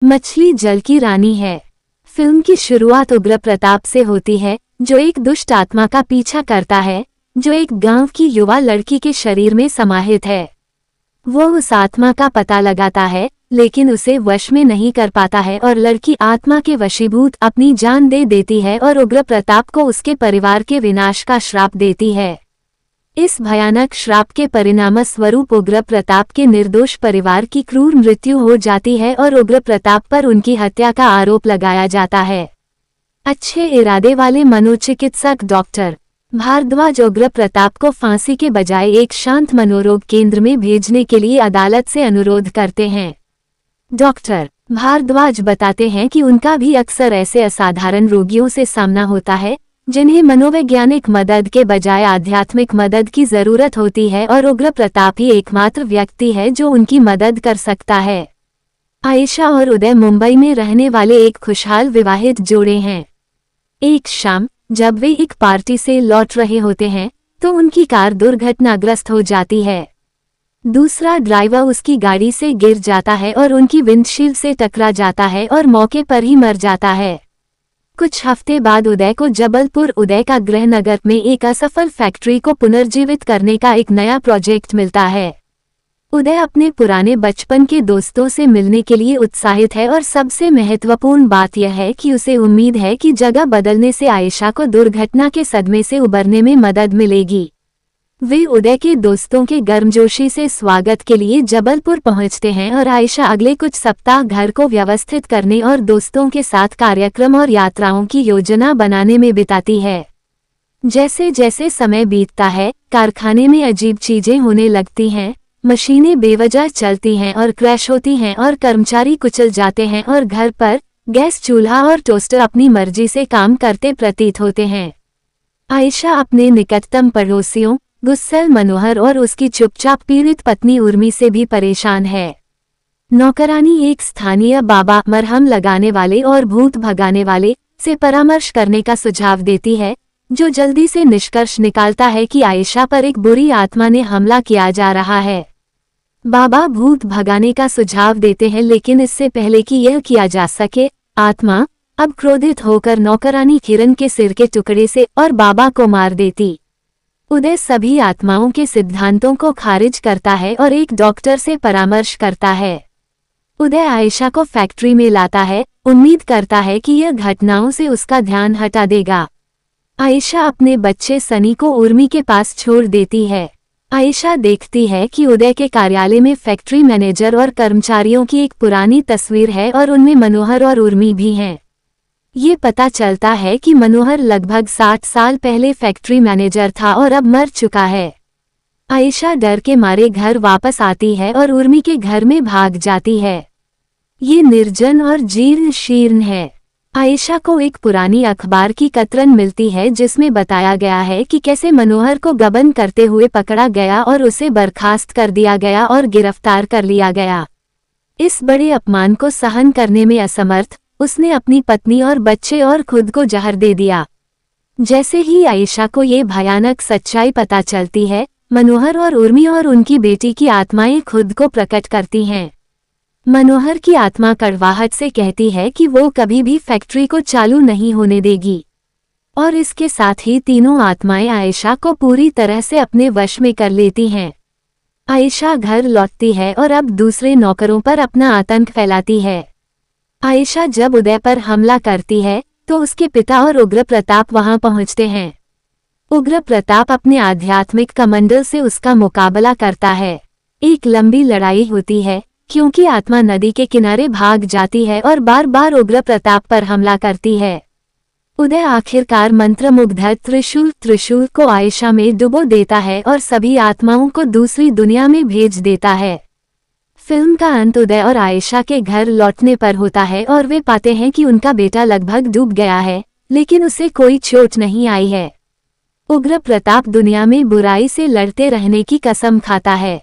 मछली जल की रानी है। फिल्म की शुरुआत उग्र प्रताप से होती है, जो एक दुष्ट आत्मा का पीछा करता है, जो एक गांव की युवा लड़की के शरीर में समाहित है। वो उस आत्मा का पता लगाता है, लेकिन उसे वश में नहीं कर पाता है और लड़की आत्मा के वशीभूत अपनी जान दे देती है और उग्र प्रताप को उसके परिवार के विनाश का श्राप देती है। इस भयानक श्राप के परिणाम स्वरूप उग्र प्रताप के निर्दोष परिवार की क्रूर मृत्यु हो जाती है और उग्र प्रताप पर उनकी हत्या का आरोप लगाया जाता है। अच्छे इरादे वाले मनोचिकित्सक डॉक्टर भारद्वाज उग्र प्रताप को फांसी के बजाय एक शांत मनोरोग केंद्र में भेजने के लिए अदालत से अनुरोध करते हैं। डॉक्टर भारद्वाज बताते हैं कि उनका भी अक्सर ऐसे असाधारण रोगियों से सामना होता है जिन्हें मनोवैज्ञानिक मदद के बजाय आध्यात्मिक मदद की जरूरत होती है और उग्र प्रताप ही एकमात्र व्यक्ति है जो उनकी मदद कर सकता है। आयशा और उदय मुंबई में रहने वाले एक खुशहाल विवाहित जोड़े हैं। एक शाम जब वे एक पार्टी से लौट रहे होते हैं तो उनकी कार दुर्घटनाग्रस्त हो जाती है। दूसरा ड्राइवर उसकी गाड़ी से गिर जाता है और उनकी विंडशील्ड से टकरा जाता है और मौके पर ही मर जाता है। कुछ हफ्ते बाद उदय को जबलपुर उदय का गृहनगर में एक असफल फैक्ट्री को पुनर्जीवित करने का एक नया प्रोजेक्ट मिलता है। उदय अपने पुराने बचपन के दोस्तों से मिलने के लिए उत्साहित है और सबसे महत्वपूर्ण बात यह है कि उसे उम्मीद है कि जगह बदलने से आयशा को दुर्घटना के सदमे से उबरने में मदद मिलेगी। वे उदय के दोस्तों के गर्मजोशी से स्वागत के लिए जबलपुर पहुंचते हैं और आयशा अगले कुछ सप्ताह घर को व्यवस्थित करने और दोस्तों के साथ कार्यक्रम और यात्राओं की योजना बनाने में बिताती है। जैसे जैसे समय बीतता है, कारखाने में अजीब चीजें होने लगती हैं, मशीनें बेवजह चलती हैं और क्रैश होती हैं और कर्मचारी कुचल जाते हैं और घर पर गैस चूल्हा और टोस्टर अपनी मर्जी से काम करते प्रतीत होते हैं। आयशा अपने निकटतम पड़ोसियों गुस्सेल मनोहर और उसकी चुपचाप पीड़ित पत्नी उर्मी से भी परेशान है। नौकरानी एक स्थानीय बाबा मरहम लगाने वाले और भूत भगाने वाले से परामर्श करने का सुझाव देती है, जो जल्दी से निष्कर्ष निकालता है कि आयशा पर एक बुरी आत्मा ने हमला किया जा रहा है। बाबा भूत भगाने का सुझाव देते हैं, लेकिन इससे पहले कि यह किया जा सके, आत्मा अब क्रोधित होकर नौकरानी किरण के सिर के टुकड़े से और बाबा को मार देती। उदय सभी आत्माओं के सिद्धांतों को खारिज करता है और एक डॉक्टर से परामर्श करता है। उदय आयशा को फैक्ट्री में लाता है, उम्मीद करता है कि यह घटनाओं से उसका ध्यान हटा देगा। आयशा अपने बच्चे सनी को उर्मी के पास छोड़ देती है। आयशा देखती है कि उदय के कार्यालय में फैक्ट्री मैनेजर और कर्मचारियों की एक पुरानी तस्वीर है और उनमें मनोहर और उर्मी भी हैं। ये पता चलता है कि मनोहर लगभग 60 साल पहले फैक्ट्री मैनेजर था और अब मर चुका है। आयशा डर के मारे घर वापस आती है और उर्मी के घर में भाग जाती है। ये निर्जन और जीर्ण शीर्ण है। आयशा को एक पुरानी अखबार की कतरन मिलती है जिसमें बताया गया है कि कैसे मनोहर को गबन करते हुए पकड़ा गया और उसे बर्खास्त कर दिया गया और गिरफ्तार कर लिया गया। इस बड़े अपमान को सहन करने में असमर्थ उसने अपनी पत्नी और बच्चे और खुद को जहर दे दिया। जैसे ही आयशा को ये भयानक सच्चाई पता चलती है, मनोहर और उर्मी और उनकी बेटी की आत्माएं खुद को प्रकट करती हैं। मनोहर की आत्मा कड़वाहट से कहती है कि वो कभी भी फैक्ट्री को चालू नहीं होने देगी, और इसके साथ ही तीनों आत्माएं आयशा को पूरी तरह से अपने वश में कर लेती हैं। आयशा घर लौटती है और अब दूसरे नौकरों पर अपना आतंक फैलाती है। आयशा जब उदय पर हमला करती है तो उसके पिता और उग्र प्रताप वहां पहुंचते हैं। उग्र प्रताप अपने आध्यात्मिक कमंडल से उसका मुकाबला करता है। एक लंबी लड़ाई होती है क्योंकि आत्मा नदी के किनारे भाग जाती है और बार बार उग्र प्रताप पर हमला करती है। उदय आखिरकार मंत्रमुग्ध त्रिशूल को आयशा में डुबो देता है और सभी आत्माओं को दूसरी दुनिया में भेज देता है। फिल्म का अंत उदय और आयशा के घर लौटने पर होता है और वे पाते हैं कि उनका बेटा लगभग डूब गया है, लेकिन उसे कोई चोट नहीं आई है। उग्र प्रताप दुनिया में बुराई से लड़ते रहने की कसम खाता है।